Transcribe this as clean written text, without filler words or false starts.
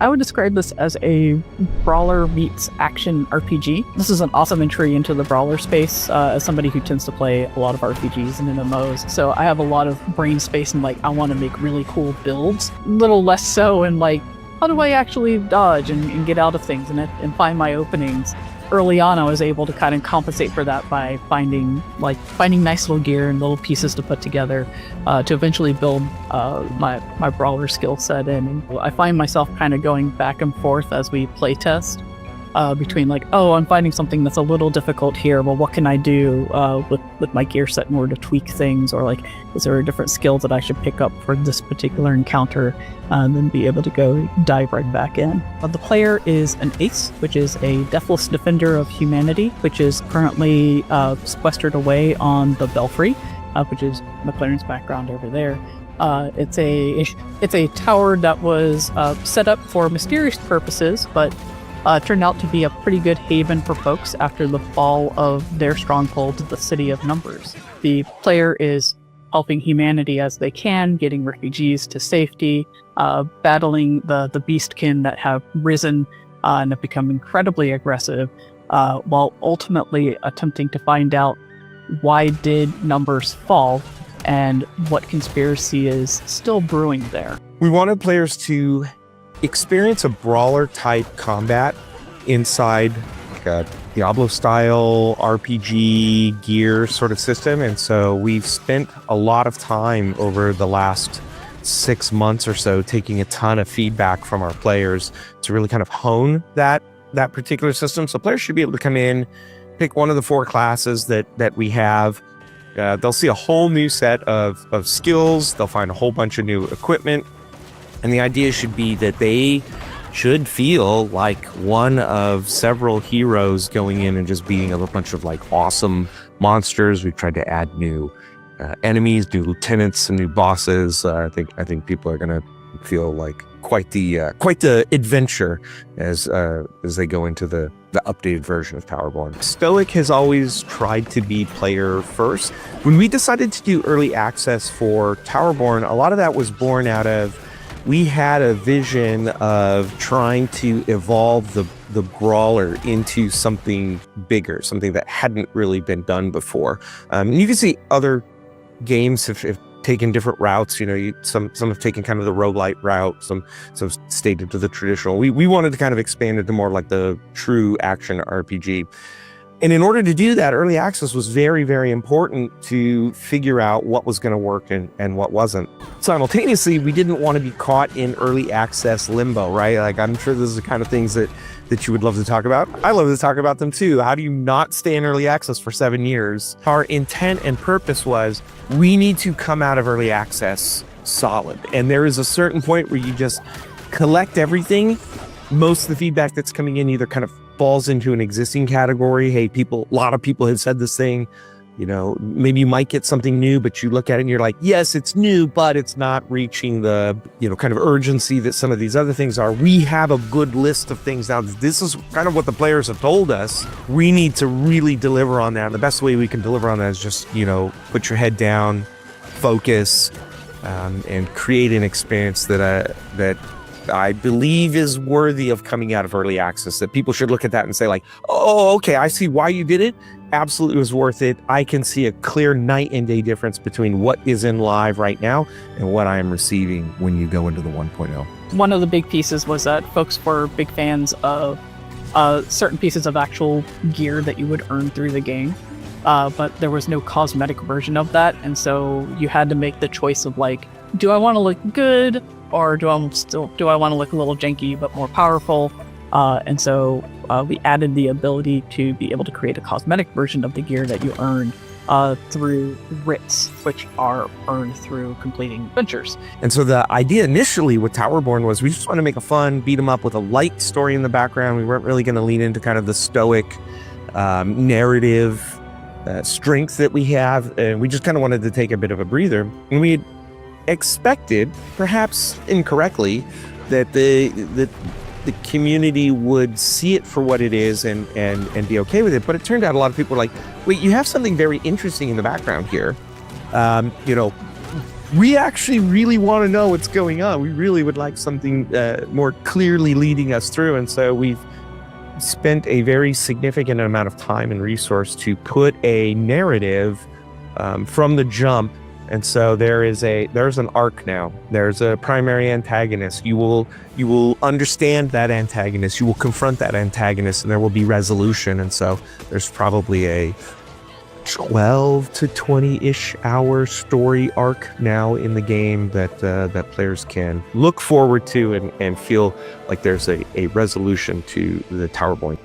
I would describe this as a brawler meets action RPG. This is an awesome entry into the brawler space as somebody who tends to play a lot of RPGs and MMOs. So I have a lot of brain space and I want to make really cool builds. A little less so in how do I actually dodge and get out of things and find my openings. Early on, I was able to kind of compensate for that by finding nice little gear and little pieces to put together to eventually build my brawler skill set. And I find myself kind of going back and forth as we play test between I'm finding something that's a little difficult here. Well, what can I do with my gear set in order to tweak things? Or is there a different skill that I should pick up for this particular encounter and then be able to go dive right back in? The player is an ace, which is a deathless defender of humanity, which is currently sequestered away on the Belfry, which is McLaren's background over there. It's a tower that was set up for mysterious purposes, but turned out to be a pretty good haven for folks after the fall of their stronghold, the City of Numbers. The player is helping humanity as they can, getting refugees to safety, battling the beastkin that have risen and have become incredibly aggressive, while ultimately attempting to find out why did Numbers fall and what conspiracy is still brewing there. We wanted players to experience a brawler type combat inside a Diablo style RPG gear sort of system. And so we've spent a lot of time over the last 6 months or so taking a ton of feedback from our players to really kind of hone that particular system. So players should be able to come in, pick one of the 4 classes that we have. They'll see a whole new set of skills. They'll find a whole bunch of new equipment. And the idea should be that they should feel like one of several heroes going in and just beating up a bunch of awesome monsters. We've tried to add new enemies, new lieutenants, and new bosses. I think people are going to feel quite the adventure as they go into the updated version of Towerborne. Stoic has always tried to be player first. When we decided to do early access for Towerborne, a lot of that was born out of we had a vision of trying to evolve the brawler into something bigger, something that hadn't really been done before. You can see other games have taken different routes. Some have taken kind of the roguelite route, some stayed into the traditional. We wanted to kind of expand into more like the true action RPG. And in order to do that, early access was very, very important to figure out what was going to work and what wasn't. Simultaneously, we didn't want to be caught in early access limbo, right? I'm sure this is the kind of things that you would love to talk about. I love to talk about them too. How do you not stay in early access for 7 years? Our intent and purpose was we need to come out of early access solid. And there is a certain point where you just collect everything. Most of the feedback that's coming in either kind of falls into an existing category. Hey, a lot of people have said this thing, maybe you might get something new, but you look at it and you're like, yes, it's new, but it's not reaching the, kind of urgency that some of these other things are. We have a good list of things now. This is kind of what the players have told us. We need to really deliver on that. And the best way we can deliver on that is just, put your head down, focus, and create an experience that I believe is worthy of coming out of early access, that people should look at that and say oh, okay, I see why you did it. Absolutely was worth it. I can see a clear night and day difference between what is in live right now and what I am receiving when you go into the 1.0. One of the big pieces was that folks were big fans of certain pieces of actual gear that you would earn through the game. But there was no cosmetic version of that. And so you had to make the choice of do I want to look good? Or do I want to look a little janky but more powerful? And so we added the ability to be able to create a cosmetic version of the gear that you earn through writs, which are earned through completing adventures. And so the idea initially with Towerborne was we just want to make a fun beat 'em up with a light story in the background. We weren't really going to lean into kind of the stoic narrative strength that we have. And we just kind of wanted to take a bit of a breather. And we had expected, perhaps incorrectly, that the community would see it for what it is and be okay with it. But it turned out a lot of people were like, wait, you have something very interesting in the background here. we actually really want to know what's going on. We really would like something more clearly leading us through. And so we've spent a very significant amount of time and resource to put a narrative from the jump. And so there's an arc now. There's a primary antagonist. You will understand that antagonist. You will confront that antagonist, and there will be resolution. And so there's probably a 12 to 20-ish hour story arc now in the game that players can look forward to and feel like there's a resolution to the Towerborne.